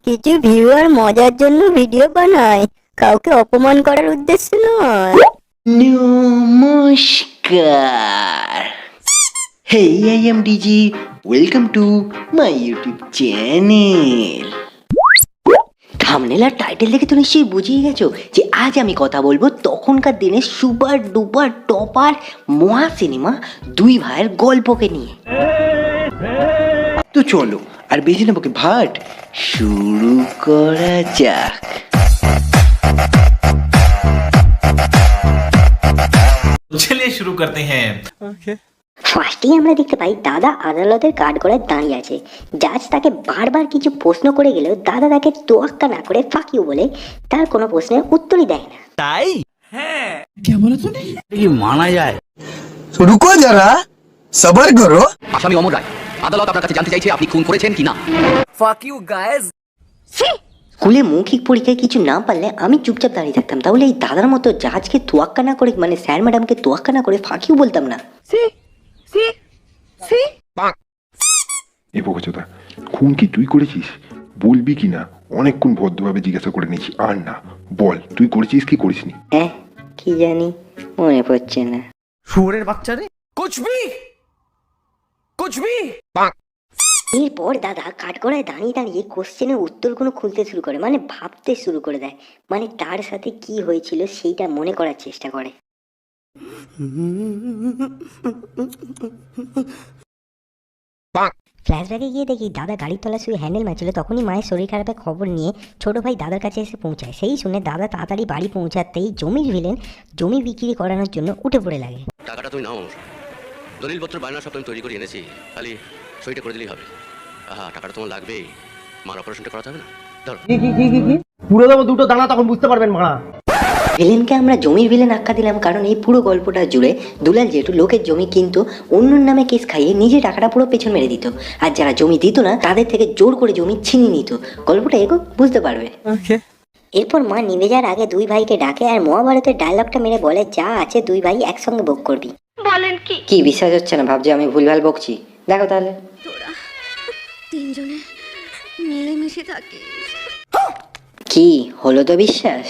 কিছু ভিউয়ার মজার জন্য ভিডিও বানায়, কাউকে অপমান করার উদ্দেশ্য নয়। নমস্কার। Hey, I am DG. Welcome to my YouTube channel. Thumbnail আর টাইটেল দেখে তো নিশ্চয়ই বুঝিয়ে গেছো যে আজ আমি কথা বলবো তখনকার দিনে সুপার ডুপার টপার মহা সিনেমা দুই ভাইয়ের গল্পকে নিয়ে। তো চলো আর বেশি না বকে ভাট শুরু করা যাক। चलिए शुरू करते हैं। ফার্স্টেই আমরা দেখতে পাই দাদা আদালতের কাঠগড়ায় দাঁড়িয়ে আছে। জাজ তাকে বারবার কিছু প্রশ্ন করে গেলেও দাদা তাকে তোয়াক্কা না করে ফাঁক ইউ বলে তার কোনো প্রশ্নের উত্তরই দেয় না। ताई কি মানা যায়? রুকো যারা, সবার করো। আসামি অমর রায়, আদালত আপনার কাছে জানতে চাইছে আপনি খুন করেছেন কিনা। স্কুলে মৌখিক পরীক্ষায় কিছু না পারলে আমি চুপচাপ দাঁড়িয়ে থাকতাম, তাহলে এই দাদার মতো জাজকে তোয়াক্কা না করে মানে স্যার ম্যাডামকে তোয়াক্কা না করে ফাঁকিও বলতাম না। এ বোকাচোদা, খুন কি তুই করেছিস? বলবি কি না? অনেকক্ষণ ভদ্রভাবে জিজ্ঞাসা করে নিয়েছি, আর না, বল তুই করেছিস কি করিসনি? হ্যাঁ কি জানি, মনে পড়ছে না। শুয়োরের বাচ্চা রে। এরপর দাদা কাঠগড়ায় দাঁড়িয়ে দাঁড়িয়ে কোশ্চেনের উত্তরগুলো খুলতে শুরু করে, মানে ভাবতে শুরু করে দেয়, মানে তার সাথে কি হয়েছিল সেইটা মনে করার চেষ্টা করে। ফ্ল্যাশব্যাকে গিয়ে দেখি দাদা গাড়ির তলা শুয়ে হ্যান্ডেল মারছিল, তখনই মায়ের শরীর খারাপের খবর নিয়ে ছোট ভাই দাদার কাছে এসে পৌঁছায়। সেই শুনে দাদা তাড়াতাড়ি বাড়ি পৌঁছাতেই জমির ভিলেন জমি বিক্রি করানোর জন্য উঠে পড়ে লাগে। টাকাটা তুমি নাও, দলিলপত্র বায়না সব আমি তৈরি করে এনেছি, খালি সইটা করে দিলেই হবে। আহা, টাকাটা তোমার লাগবেই, মার অপারেশনটা করাতে হবে না? ধরো। পুরো দেবো দুটো দানা, তখন বুঝতে পারবেন মা। ভিলেনকে আমরা জমির ভিলেন আখ্যা দিলাম কারণ এই পুরো গল্পটা জুড়ে দুলাল জেঠু লোকের জমি কিন্তু অন্যর নামে কেস খাইয়ে নিজে টাকাটা পুরো পেছন মেরে দিত, আর যারা জমি দিত না তাদের থেকে জোর করে জমি ছিনিয়ে নিত। গল্পটা এগো বুঝতে পারবে। এরপর মা নিভে যাওয়ার আগে দুই ভাইকে ডাকে আর মহাভারতের ডায়লগটা মেরে বলে, যা আছে দুই ভাই একসঙ্গে ভোগ করবি। বলেন কি বিশ্বাস হচ্ছে না? ভাবছি আমি ভুলভাল বকছি? দেখো তাহলে তিনজনে মিলেমিশে থাকি। কি হলো তো বিশ্বাস?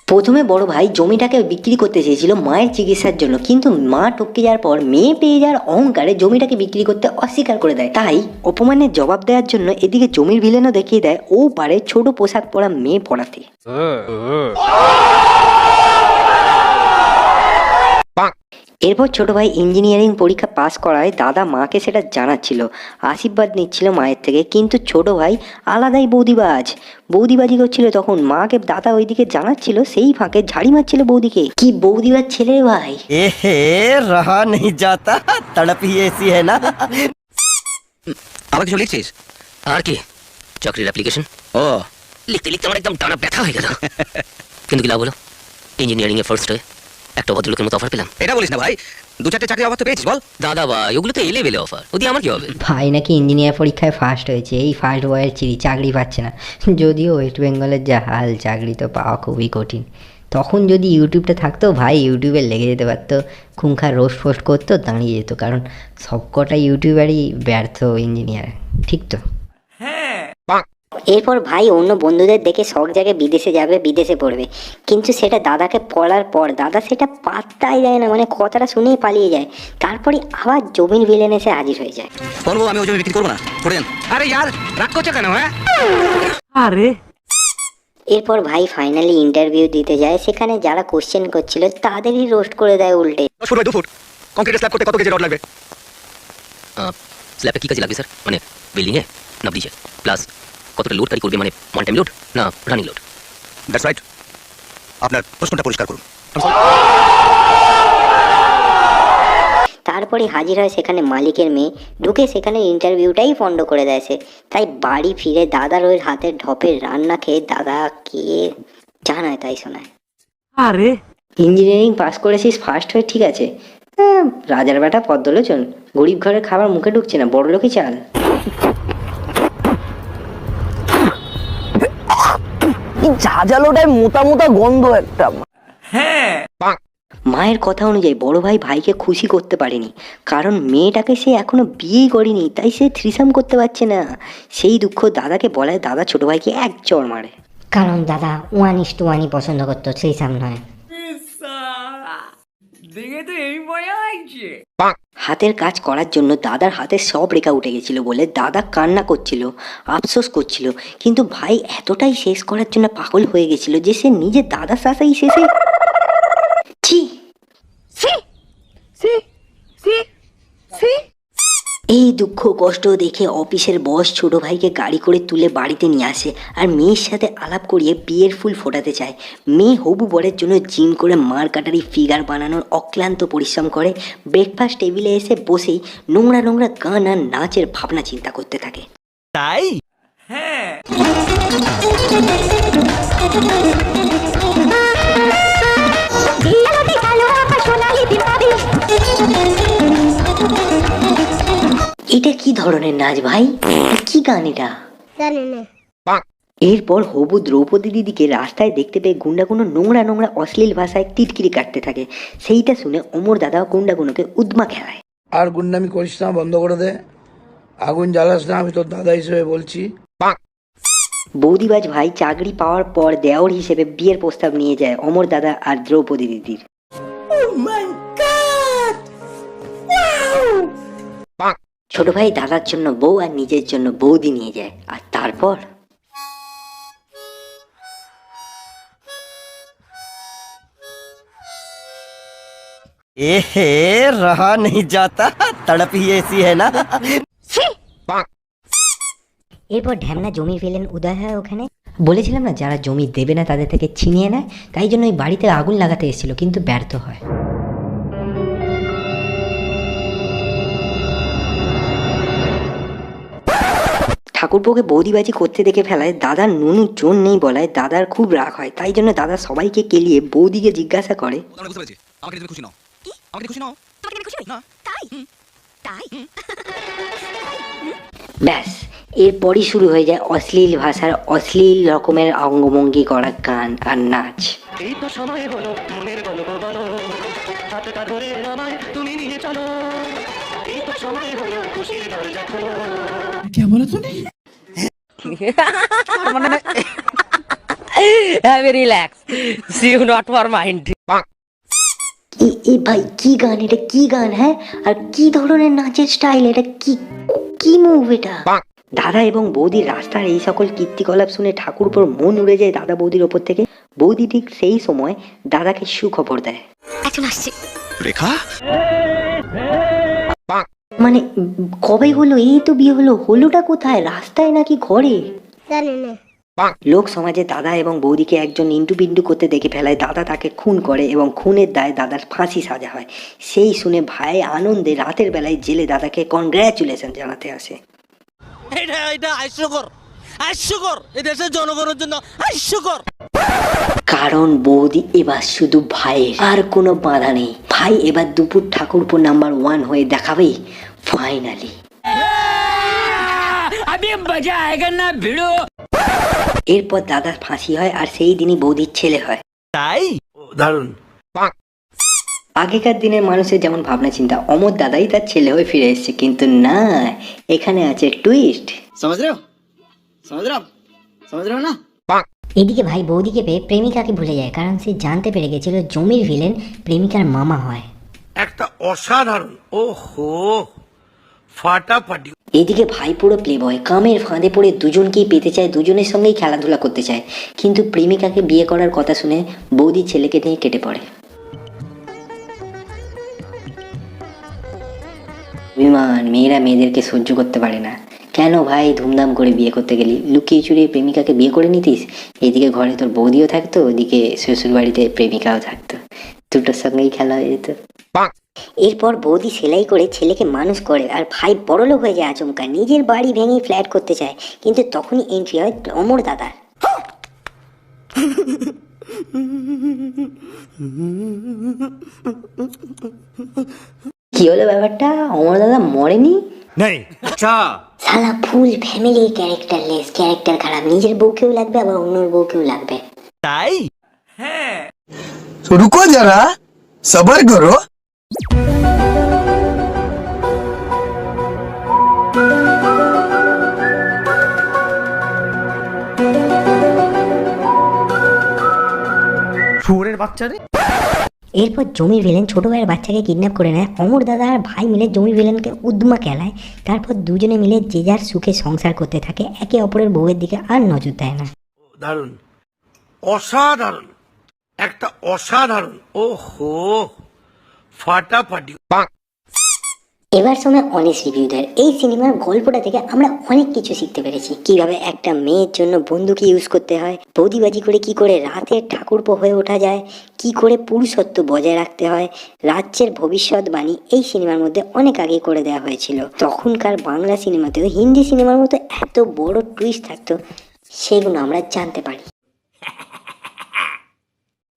প্রথমে বড় ভাই জমিটাকে বিক্রি করতে চেয়েছিল মায়ের চিকিৎসার জন্য, কিন্তু মা টপকে যাওয়ার পর মেয়ে পেয়ে যাওয়ার অহংকারে জমিটাকে বিক্রি করতে অস্বীকার করে দেয়। তাই অপমানের জবাব দেওয়ার জন্য এদিকে জমির ভিলেনও দেখিয়ে দেয় ও পারে ছোট পোশাক পরা মেয়ে পড়াতে। এরপর ছোট ভাই ইঞ্জিনিয়ারিং পরীক্ষা পাস করায় দাদা মাকে সেটা জানাচ্ছিল, আশীর্বাদ নিচ্ছিল মায়ের থেকে, কিন্তু ছোট ভাই আলাদাই বৌদিবাজি করছিল। তখন মাকে দাদা ওইদিকে জানাচ্ছিল, সেই ফাঁকে ঝাড়ি মারছিল বৌদিকে। কি বৌদিবার ছেলে রে ভাই। রহা নেই যাতা, তড়প হি ऐसी है ना। আবার কিছু লিখছিস? আর কি, চাকরির অ্যাপ্লিকেশন। ও, লিখতে লিখতে আমার একদম টানা ব্যথা হয়ে গেল। কিন্তু কি লাভ হলো? ইঞ্জিনিয়ারিং এ ফার্স্ট হয়ে একটা ভদ্রলোকের মতো অফার পেলাম। এটা বলিস না ভাই, দু চারটে চাকরি অফার তো পেয়েছিস বল। দাদা ভাই, ওগুলো তো এলেবেলে অফার, ওদি আমার কি হবে? ভাই নাকি ইঞ্জিনিয়ার পরীক্ষায় ফার্স্ট হয়েছে, এই ফার্স্ট বয়ের চিড়ি চাকরি পাচ্ছে না। যদিও ওয়েস্ট বেঙ্গলের যা হাল, চাকরি তো পাওয়া খুবই কঠিন। তখন যদি ইউটিউবটা থাকতো ভাই, ইউটিউবে লেগে যেতে পারতো, খুঙ্খার রোস্ট ফোস্ট করতো, দাঁড়িয়ে যেত, কারণ সবকটা ইউটিউবারই ব্যর্থ ইঞ্জিনিয়ার, ঠিক তো? এরপর ভাই অন্য বন্ধুদের দেখে শখ জায়গায় বিদেশে যাবে, বিদেশে পড়বে, কিন্তু সেটা দাদাকে বলার পর দাদা সেটা পাত্তাই দেয় না, মানে কথাটা শুনেই পালিয়ে যায়। তারপরে আবার জমির ভিলেন এসে হাজির হয়ে যায়। বলবো আমি ওই জমি বিক্রি করবো না, করে দেন। আরে ইয়ার, রাগ করছো কেন? হ্যাঁ, আরে এরপর ভাই ফাইনালি ইন্টারভিউ দিতে যায়, সেখানে যারা কোশ্চেন করছিল তাদেরই রোস্ট করে দেয় উল্টে। 10 ফুট বাই 2 ফুট কংক্রিটের স্ল্যাব করতে কত কেজি রড লাগবে? স্ল্যাবে কি কাজে লাগবে স্যার? মানে বিল্ডিং এ না ব্রিজে? প্লাস কতটা লোড ক্যারি করবে, মানে ওয়ান টাইম লোড না রানিং লোড? That's right. আপনার প্রশ্নটা পরিষ্কার করুন। তারপরে হাজির হয় সেখানে মালিকের মেয়ে, ঢুকে সেখানে ইন্টারভিউটাই পন্ড করে দেয় সে। তাই বাড়ি ফিরে দাদার ওই হাতের ঢপের রান্না খেয়ে দাদাকে জানায় তাই শোনায়। আরে ইঞ্জিনিয়ারিং পাস করেছিস ফার্স্ট হয়ে, ঠিক আছে, রাজার বেটা পদ্মলোচন, গরিব ঘরের খাবার মুখে ঢুকছে না, বড় লোকই চাল। ঝাঁঝালোটায় মোটা মোটা গন্ধ একটা। মায়ের কথা অনুযায়ী বড় ভাই ভাইকে খুশি করতে পারেনি, কারণ মেয়েটাকে সে এখনো বিয়েই করেনি, তাই সে থ্রিসাম করতে পারছে না। সেই দুঃখ দাদাকে বলায় দাদা ছোট ভাইকে এক চড় মারে। কারণ দাদা 1:1 পছন্দ করতো, সেই সাম নয়। হাতের কাজ করার জন্য দাদার হাতে সব রেখা উঠে গেছিল বলে দাদা কান্না করছিল, আফসোস করছিল, কিন্তু ভাই এতটাই শেষ করার জন্য পাগল হয়ে গেছিল যে সে নিজে দাদার শাসাই শেষে এই দুঃখ কষ্ট দেখে অফিসের বস ছোট ভাইকে গাড়ি করে তুলে বাড়িতে নিয়ে আসে আর মেয়ের সাথে আলাপ করিয়ে বিয়ের ফুল ফোটাতে চায়। মেয়ে হবু বরের জন্য জিম করে মার কাটারি ফিগার বানানোর অক্লান্ত পরিশ্রম করে। ব্রেকফাস্ট টেবিলে এসে বসেই নোংরা নোংরা গান আর নাচের ভাবনা চিন্তা করতে থাকে। তাই এটা কি ধরনের নাচ ভাই, কি গান এটা? এরপর হবু দ্রৌপদী দিদিকে রাস্তায় দেখতে পেয়ে গুন্ডাগুনো নোংরা নোংরা অশ্লীল ভাষায় টিটকিরি কাটতে থাকে। সেইটা শুনে অমর দাদা গুন্ডাগুনোকে উদ্মা খেলায়। আর গুন্ডামি করিস না, বন্ধ করে দে, আগুন জ্বালাস না, আমি তোর দাদা হিসেবে বলছি। বৌদিবাজ ভাই চাকরি পাওয়ার পর দেওর হিসেবে বিয়ের প্রস্তাব নিয়ে যায় অমর দাদা আর দ্রৌপদী দিদির। ছোট ভাই দাদার জন্য বউ আর নিজের জন্য বৌদি নিয়ে যায়, আর তারপর ए रहा नहीं जाता, तड़प ही ऐसी है ना। এরপর ঢ্যামনা জমির ভিলেন উদয় হয় ওখানে। বলেছিলাম না যারা জমি দেবে না তাদের থেকে ছিনিয়ে নেয়, তাই জন্য ওই বাড়িতে আগুন লাগাতে এসেছিল কিন্তু ব্যর্থ হয়। ঠাকুরপোকে বৌদিবাজি করতে দেখে ফেলায় দাদার নুনু জোর নেই বলায় দাদার খুব রাগ হয়, তাই জন্য দাদা সবাইকে কেলিয়ে বৌদিকে জিজ্ঞাসা করে, ব্যাস এরপরই শুরু হয়ে যায় অশ্লীল ভাষার অশ্লীল রকমের অঙ্গভঙ্গি করা গান আর নাচ। এই তো সময় হলো মনের গল্প বলো, হাতটা ধরে আমায় তুমি নিয়ে চলো, এই তো সময় হলো খুশির দরজা খোলো। কি বলো তুমি? Relax, see you not for mind. এই ভাই কি গান এটা, কি গান? হ্যাঁ, আর কি ধরনের নাচের স্টাইল এটা, কি কি মুভ এটা? দাদা এবং বৌদির রাস্তার এই সকল কীর্তিকলাপ শুনে ঠাকুরপোর মন উড়ে যায় দাদা বৌদির ওপর থেকে। বৌদি ঠিক সেই সময় দাদাকে সুখবর দেয়, এখন আসছি। রেখা মানে কবে হলো? এই তো বিয়ে হলো, হলোটা কোথায়? রাস্তায় নাকি ঘরে? লোক সমাজে দাদা এবং বৌদিকে একজন ইন্টু পিন্টু করতে দেখে ফেলায় দাদা তাকে খুন করে এবং খুনের দায় দাদার ফাঁসি সাজা হয়। সেই শুনে ভাই আনন্দে রাতের বেলায় জেলে দাদাকে কনগ্রাচুলেশন জানাতে আসে। কারণ বৌদি এবার শুধু ভাইয়ের, আর কোনো বাধা নেই। ভাই এবার দুপুর ঠাকুরপো নাম্বার 1 হয়ে দেখাবেই ফাইনালি। এরপর দাদার ফাঁসি হয় আর সেই দিনই বৌদির ছেলে হয়। তাই দারুণ। আগেকার দিনের মানুষের যেমন ভাবনা চিন্তা, অমর দাদাই তার ছেলে হয়ে ফিরে এসেছে, কিন্তু না, এখানে আছে টুইস্ট। এদিকে ভাই বৌদিকে পেয়ে প্রেমিকাকে ভুলে যায়, কারণ সে জানতে পেরে গেছিল জমির ভিলেন প্রেমিকার মামা হয়। একটা অসাধারণ, ওহো, ফাটাফাটি। এদিকে ভাই পুরো প্লেবয়, কামের ফাঁদে পড়ে দুজনকেই পেতে চায়, দুজনের সঙ্গেই খেলাধুলা করতে চায়, কিন্তু প্রেমিকাকে বিয়ে করার কথা শুনে বৌদি ছেলেকে নিয়ে কেটে পড়ে। বিমান, মেয়েরা মেয়েদেরকে সহ্য করতে পারে না। কেন ভাই ধুমধাম করে বিয়ে করতে গেলি? লুকিয়ে চুরিয়ে প্রেমিকাকে বিয়ে করে নিতিস, এদিকে ঘরে তোর বৌদিও থাকতো, ওদিকে শ্বশুর বাড়িতে প্রেমিকাও থাকতো, দুটোর সঙ্গেই খেলা হয়ে যেত। এরপর বৌদি সেলাই করে ছেলেকে মানুষ করে আর ভাই বড়লোক হয়ে যায় আচমকা, নিজের বাড়ি ভেঙে ফ্ল্যাট করতে চায়, কিন্তু তখনই এন্ট্রি হয় অমর দাদার। কি হলো ব্যাপারটা? অমর দাদা মরেনি? শালা ফুল ফ্যামিলি ক্যারেক্টারলেস, ক্যারেক্টার খারাপ, নিজের বউকেও লাগবে আবার অন্যর বউকেও লাগবে। তাই रुको जरा, सबर करो। শুয়োরের বাচ্চা রে। এরপর জমির ভিলেন ছোট ভাইয়ের বাচ্চাকে কিডন্যাপ করে নেয়। অমর দাদা আর ভাই মিলে জমির ভিলেনকে উদ্মা খেলায়। তারপর দুজনে মিলে যে যার সুখে সংসার করতে থাকে, একে অপরের বউয়ের দিকে আর নজর দেয় না। দারুণ, অসাধারণ, একটা অসাধারণ, ওহো ফাটাফাটি। এবার সময় অনেস্ট রিভিউ দেয়। এই সিনেমার গল্পটা থেকে আমরা অনেক কিছু শিখতে পেরেছি। কিভাবে একটা মেয়ের জন্য বন্দুক ইউজ করতে হয়, বৌদিবাজি করে কি করে রাতের ঠাকুরপো হয়ে ওঠা যায়, কি করে পুরুষত্ব বজায় রাখতে হয়, রাজ্যের ভবিষ্যৎবাণী এই সিনেমার মধ্যে অনেক আগে করে দেওয়া হয়েছিল। তখনকার বাংলা সিনেমাতেও হিন্দি সিনেমার মতো এত বড় টুইস্ট থাকতো, সেগুলো আমরা জানতে পারি।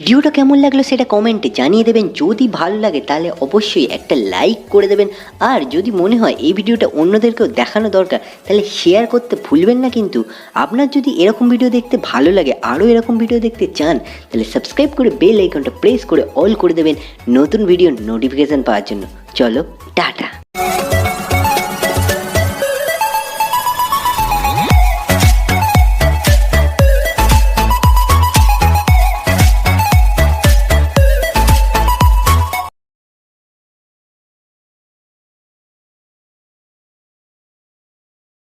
ভিডিওটা কেমন লাগলো সেটা কমেন্টে জানিয়ে দেবেন। যদি ভালো লাগে তাহলে অবশ্যই একটা লাইক করে দেবেন। আর যদি মনে হয় এই ভিডিওটা অন্যদেরকেও দেখানো দরকার তাহলে শেয়ার করতে ভুলবেন না। কিন্তু আপনার যদি এরকম ভিডিও দেখতে ভালো লাগে, আরও এরকম ভিডিও দেখতে চান, তাহলে সাবস্ক্রাইব করে বেল আইকনটা প্রেস করে অল করে দেবেন নতুন ভিডিও নোটিফিকেশান পাওয়ার জন্য। চলো টাটা।